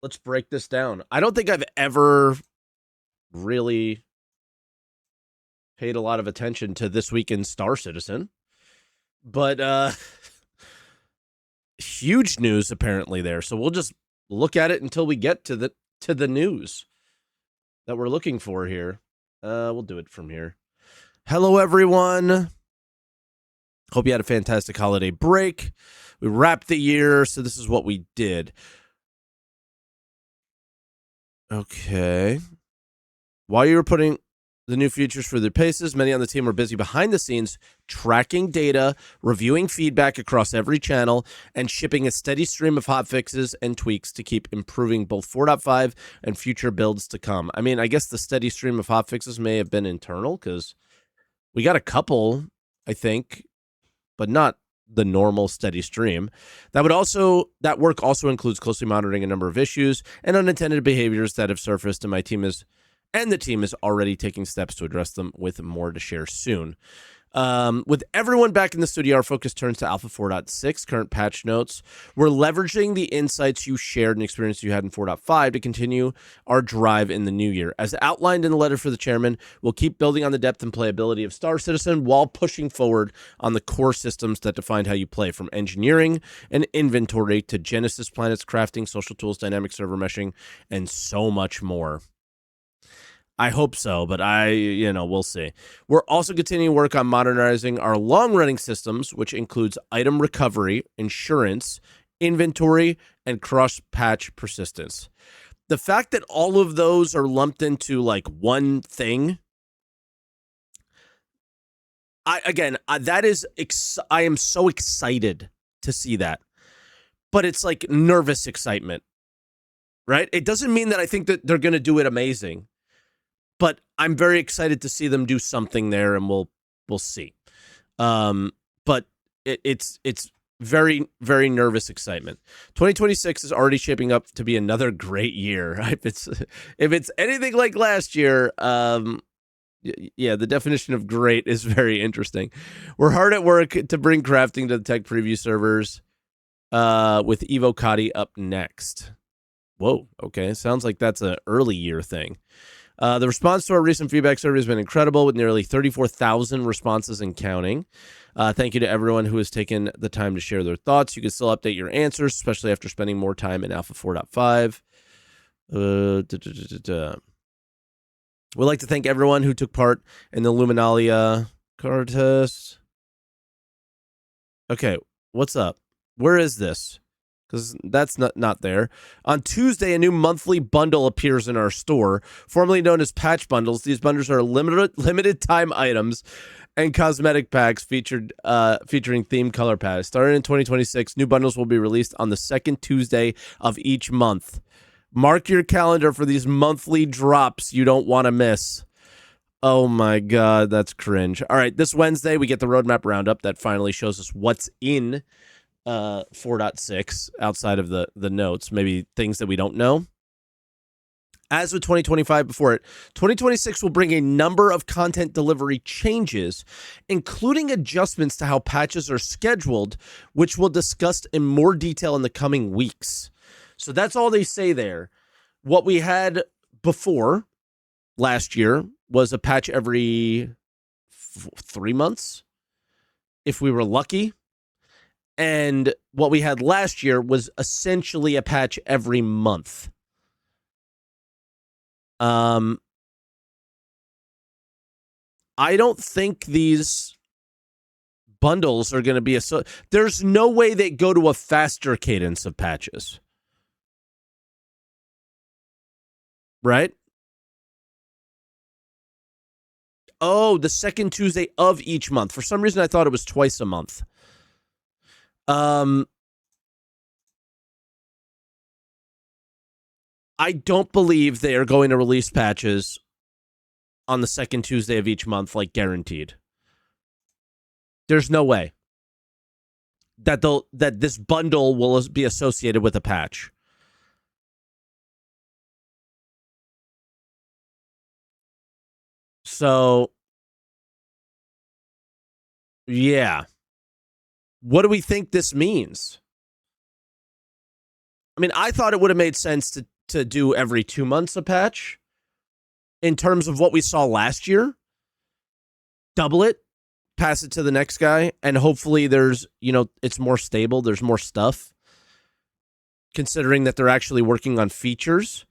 let's break this down. I don't think I've ever really paid a lot of attention to this week in Star Citizen, but huge news apparently there. So we'll just look at it until we get to the news that we're looking for here. We'll do it from here. Hello, everyone. Hope you had a fantastic holiday break. We wrapped the year, so this is what we did. Okay. While you were putting the new features for their paces, many on the team were busy behind the scenes tracking data, reviewing feedback across every channel, and shipping a steady stream of hotfixes and tweaks to keep improving both 4.5 and future builds to come. I mean, I guess the steady stream of hotfixes may have been internal because we got a couple, I think, but not the normal steady stream. That work also includes closely monitoring a number of issues and unintended behaviors that have surfaced, and the team is already taking steps to address them, with more to share soon. With everyone back in the studio, our focus turns to Alpha 4.6, current patch notes. We're leveraging the insights you shared and experience you had in 4.5 to continue our drive in the new year. As outlined in the letter for the chairman, we'll keep building on the depth and playability of Star Citizen while pushing forward on the core systems that define how you play, from engineering and inventory to Genesis planets, crafting, social tools, dynamic server meshing, and so much more. I hope so, but we'll see. We're also continuing work on modernizing our long-running systems, which includes item recovery, insurance, inventory, and cross-patch persistence. The fact that all of those are lumped into like one thing, I am so excited to see that. But it's like nervous excitement, right? It doesn't mean that I think that they're going to do it amazing. But I'm very excited to see them do something there, and we'll see. But it's very, very nervous excitement. 2026 is already shaping up to be another great year. If it's anything like last year, yeah, the definition of great is very interesting. We're hard at work to bring crafting to the tech preview servers, with Evo Kadi up next. Whoa, okay, sounds like that's an early year thing. The response to our recent feedback survey has been incredible, with nearly 34,000 responses and counting. Thank you to everyone who has taken the time to share their thoughts. You can still update your answers, especially after spending more time in Alpha 4.5. We'd like to thank everyone who took part in the Luminalia card test. Okay, what's up? Where is this? Because that's not there. On Tuesday, a new monthly bundle appears in our store, formerly known as patch bundles. These bundles are limited time items and cosmetic packs featuring themed color palettes. Starting in 2026, new bundles will be released on the second Tuesday of each month. Mark your calendar for these monthly drops you don't want to miss. Oh my God, that's cringe. All right, this Wednesday, we get the roadmap roundup that finally shows us what's in 4.6 outside of the notes, maybe things that we don't know. As with 2025 before it, 2026 will bring a number of content delivery changes, including adjustments to how patches are scheduled, which we'll discuss in more detail in the coming weeks. So that's all they say there. What we had before last year was a patch every 3 months, if we were lucky. And what we had last year was essentially a patch every month. I don't think these bundles are going to be there's no way they go to a faster cadence of patches. Right? Oh, the second Tuesday of each month. For some reason, I thought it was twice a month. I don't believe they are going to release patches on the second Tuesday of each month, like guaranteed. There's no way that this bundle will be associated with a patch. So, yeah. What do we think this means? I mean, I thought it would have made sense to do every 2 months a patch in terms of what we saw last year. Double it, pass it to the next guy, and hopefully there's, it's more stable. There's more stuff, considering that they're actually working on features.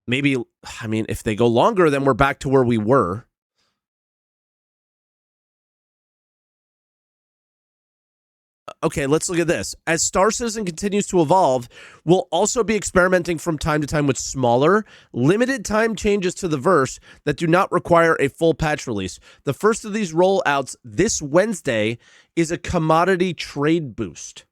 Maybe, I mean, if they go longer, then we're back to where we were. Okay, let's look at this. As Star Citizen continues to evolve, we'll also be experimenting from time to time with smaller, limited time changes to the verse that do not require a full patch release. The first of these rollouts this Wednesday is a commodity trade boost.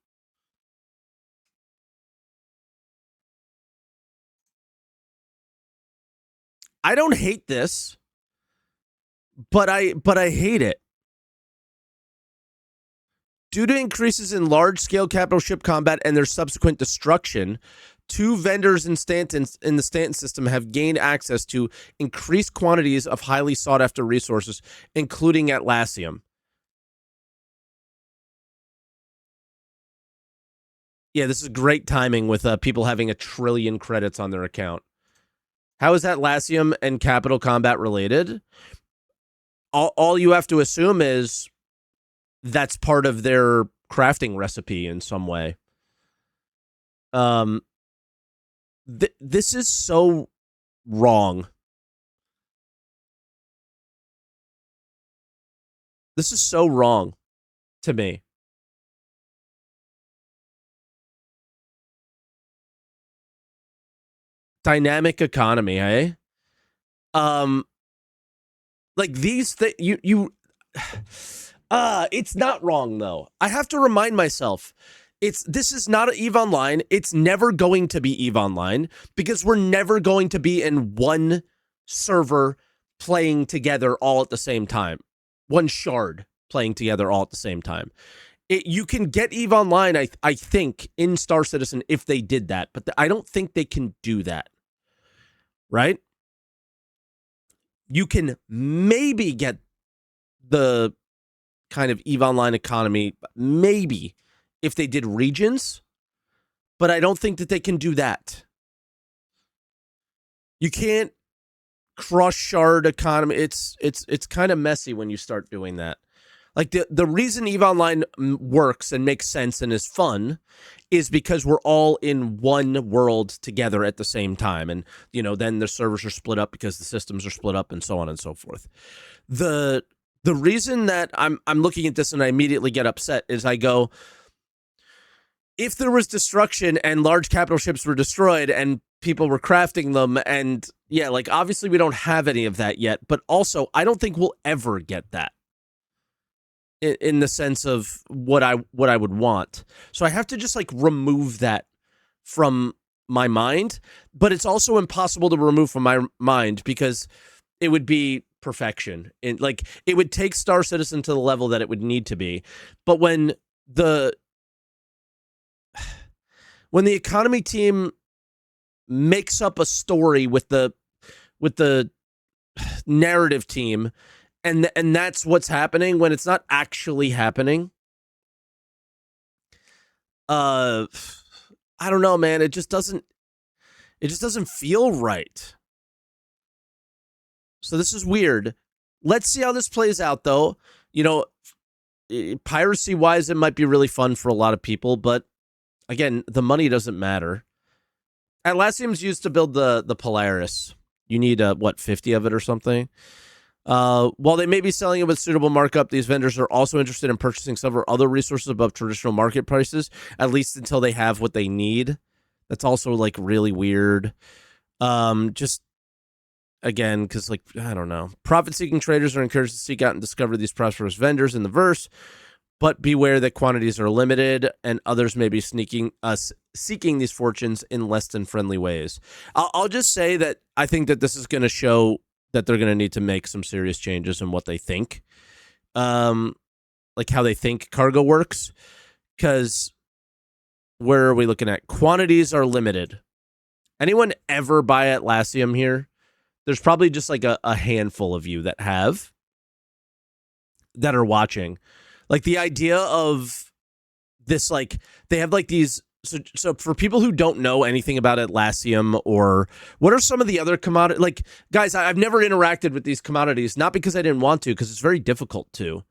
I don't hate this, but I hate it. Due to increases in large-scale capital ship combat and their subsequent destruction, 2 vendors in the Stanton system have gained access to increased quantities of highly sought-after resources, including Atlassium. Yeah, this is great timing with people having 1 trillion credits on their account. How is Atlassium and Capital Combat related? All you have to assume is that's part of their crafting recipe in some way. This is so wrong. This is so wrong to me. Dynamic economy, eh? Like these it's not wrong though. I have to remind myself, this is not EVE Online. It's never going to be EVE Online because we're never going to be in one server playing together all at the same time. One shard playing together all at the same time. You can get EVE Online, I think, in Star Citizen if they did that, but I don't think they can do that. Right? You can maybe get the kind of EVE Online economy, maybe, if they did regions, but I don't think that they can do that. You can't cross shard economy. It's kind of messy when you start doing that. Like the reason EVE Online works and makes sense and is fun is because we're all in one world together at the same time. And, then the servers are split up because the systems are split up and so on and so forth. The reason that I'm looking at this and I immediately get upset is I go, if there was destruction and large capital ships were destroyed and people were crafting them, and yeah, like obviously we don't have any of that yet, but also I don't think we'll ever get that in the sense of what I would want. So I have to just like remove that from my mind, but it's also impossible to remove from my mind because it would be perfection. And like it would take Star Citizen to the level that it would need to be. But when the economy team makes up a story with the narrative team, and that's what's happening when it's not actually happening. I don't know, man. It just doesn't feel right. So this is weird. Let's see how this plays out, though. Piracy-wise, it might be really fun for a lot of people, but again, the money doesn't matter. Atlassium's used to build the Polaris. You need 50 of it or something. While they may be selling it with suitable markup, these vendors are also interested in purchasing several other resources above traditional market prices, at least until they have what they need. That's also like really weird. Just again, because like I don't know, profit-seeking traders are encouraged to seek out and discover these prosperous vendors in the verse, but beware that quantities are limited and others may be seeking these fortunes in less than friendly ways. I'll just say that I think that this is going to show that they're going to need to make some serious changes in what they think, like how they think cargo works, because where are we looking at? Quantities are limited. Anyone ever buy Atlassium here? There's probably just like a handful of you that are watching. Like the idea of this like they have like these. So for people who don't know anything about Atlassian, or what are some of the other commodities? Like, guys, I've never interacted with these commodities, not because I didn't want to, because it's very difficult to.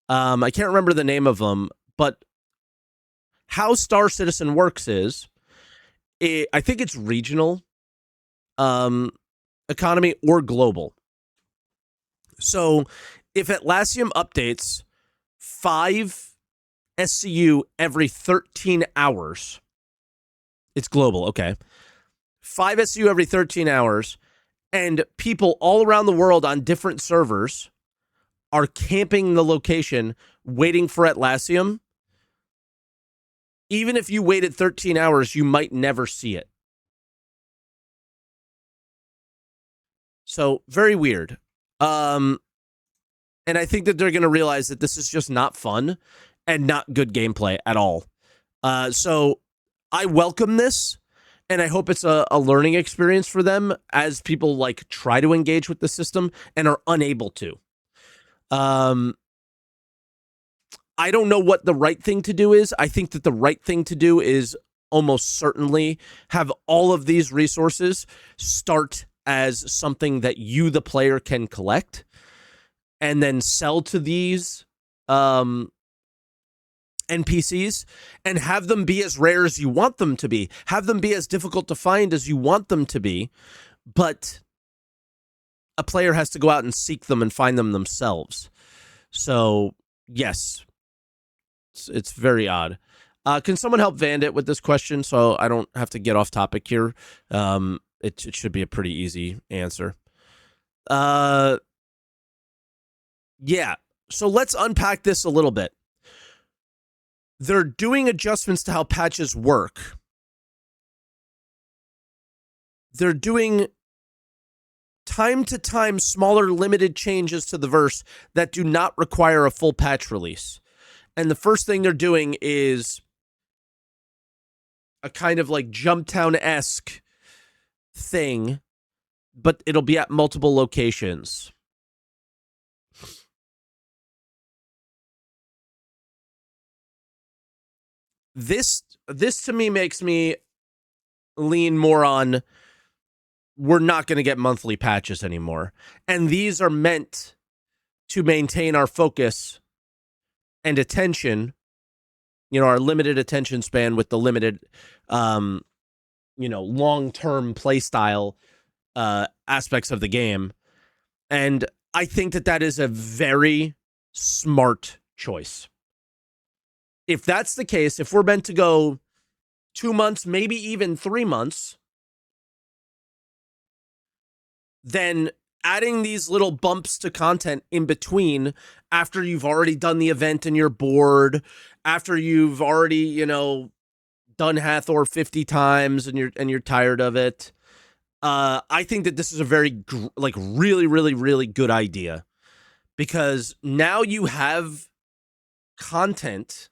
I can't remember the name of them, but how Star Citizen works is, I think it's regional economy or global. So if Atlassian updates 5 SCU every 13 hours. It's global, okay. 5 SCU every 13 hours, and people all around the world on different servers are camping the location waiting for Atlassian. Even if you waited 13 hours, you might never see it. So, very weird. And I think that they're going to realize that this is just not fun and not good gameplay at all. So I welcome this, and I hope it's a learning experience for them as people like try to engage with the system and are unable to. I don't know what the right thing to do is. I think that the right thing to do is almost certainly have all of these resources start as something that you, the player, can collect and then sell to these NPCs and have them be as rare as you want them to be. Have them be as difficult to find as you want them to be. But a player has to go out and seek them and find them themselves. So, yes, it's very odd. Can someone help Vandit with this question so I don't have to get off topic here? It should be a pretty easy answer. Yeah, so let's unpack this a little bit. They're doing adjustments to how patches work. They're doing time-to-time smaller limited changes to the verse that do not require a full patch release. And the first thing they're doing is a kind of like Jumptown-esque thing, but it'll be at multiple locations. This to me makes me lean more on we're not going to get monthly patches anymore. And these are meant to maintain our focus and attention, our limited attention span with the limited, long-term play style aspects of the game. And I think that is a very smart choice. If that's the case, if we're meant to go 2 months, maybe even 3 months, then adding these little bumps to content in between after you've already done the event and you're bored, after you've already, done Hathor 50 times and you're tired of it. I think that this is a very really, really, really good idea, because now you have content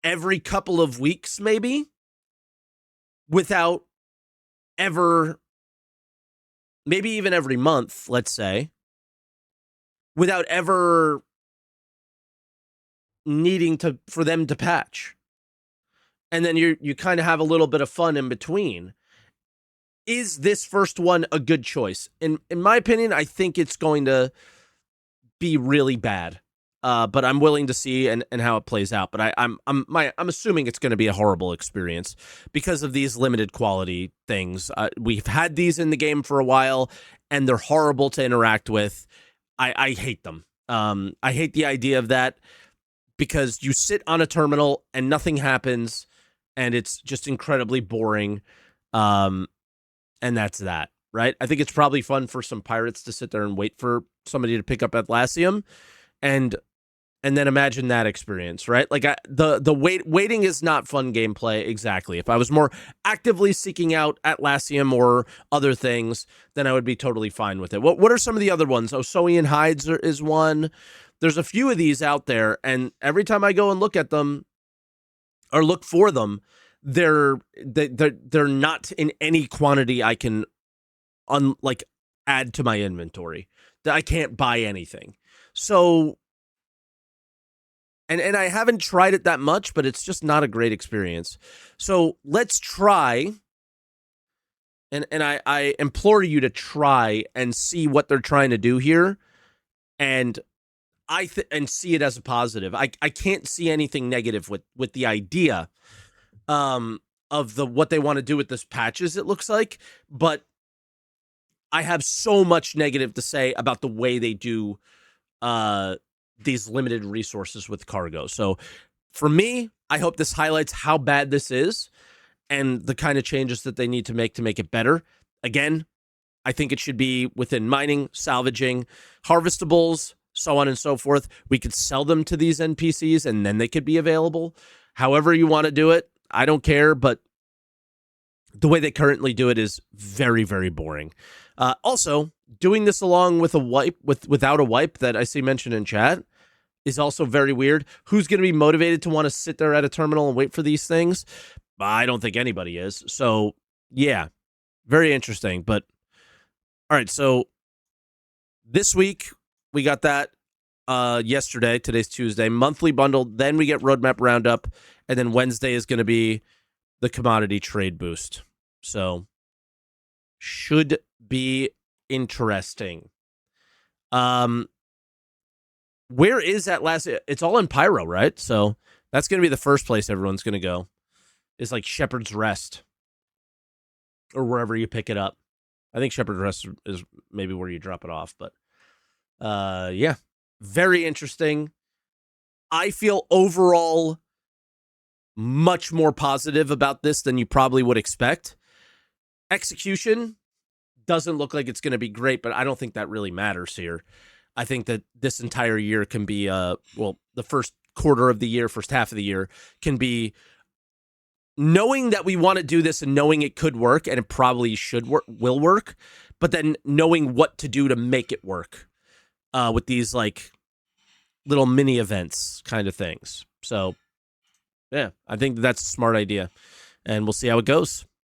every couple of weeks, maybe, without ever, maybe even every month, let's say, without ever needing for them to patch. And then you kind of have a little bit of fun in between. Is this first one a good choice? In my opinion, I think it's going to be really bad. But I'm willing to see and how it plays out. But I'm assuming it's going to be a horrible experience because of these limited quality things. We've had these in the game for a while, and they're horrible to interact with. I hate them. I hate the idea of that, because you sit on a terminal and nothing happens, and it's just incredibly boring. And that's that, right? I think it's probably fun for some pirates to sit there and wait for somebody to pick up Atlassian, and then imagine that experience, right? Like waiting is not fun gameplay. Exactly. If I was more actively seeking out Atlassian or other things, then I would be totally fine with it. What are some of the other ones? Osoian Hides is one. There's a few of these out there, and every time I go and look at them or look for them, they're not in any quantity I can add to my inventory. I can't buy anything. So And I haven't tried it that much, but it's just not a great experience. So let's try, and I implore you to try and see what they're trying to do here, and and see it as a positive. I can't see anything negative with the idea of what they want to do with this patches, it looks like, but I have so much negative to say about the way they do these limited resources with cargo. So for me, I hope this highlights how bad this is and the kind of changes that they need to make it better. Again, I think it should be within mining, salvaging, harvestables, so on and so forth. We could sell them to these NPCs and then they could be available. However you want to do it, I don't care, but the way they currently do it is very, very boring. Also, doing this along with a wipe, without a wipe that I see mentioned in chat, is also very weird. Who's going to be motivated to want to sit there at a terminal and wait for these things? I don't think anybody is. So, yeah, very interesting. But, all right, so this week we got that yesterday. Today's Tuesday. Monthly bundle. Then we get roadmap roundup. And then Wednesday is going to be the commodity trade boost. So, should be interesting. Where is that last? It's all in Pyro, right? So that's going to be the first place everyone's going to go. Is like Shepherd's Rest or wherever you pick it up. I think Shepherd's Rest is maybe where you drop it off, but yeah, very interesting. I feel overall much more positive about this than you probably would expect. Execution doesn't look like it's going to be great, but I don't think that really matters here. I think that this entire year can be, the first quarter of the year, first half of the year can be knowing that we want to do this and knowing it could work and it probably will work, but then knowing what to do to make it work with these like little mini events kind of things. So, yeah, I think that's a smart idea, and we'll see how it goes.